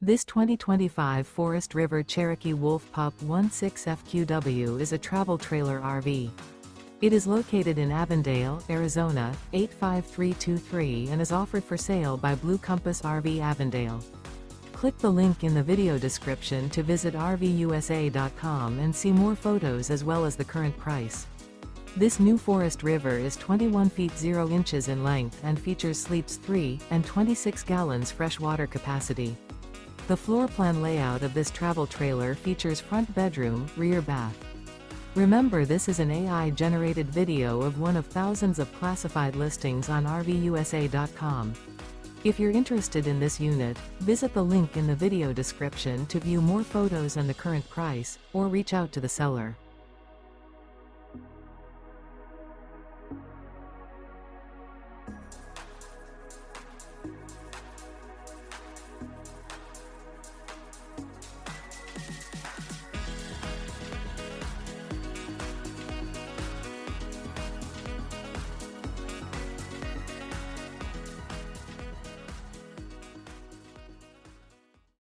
This 2025 Forest River Cherokee Wolf Pup 16FQW is a travel trailer RV. It is located in Avondale, Arizona, 85323 and is offered for sale by Blue Compass RV Avondale. Click the link in the video description to visit RVUSA.com and see more photos as well as the current price. This new Forest River is 21 feet 0 inches in length and features sleeps 3 and 26 gallons fresh water capacity. The floor plan layout of this travel trailer features front bedroom, rear bath. Remember, this is an AI-generated video of one of thousands of classified listings on RVUSA.com. If you're interested in this unit, visit the link in the video description to view more photos and the current price, or reach out to the seller.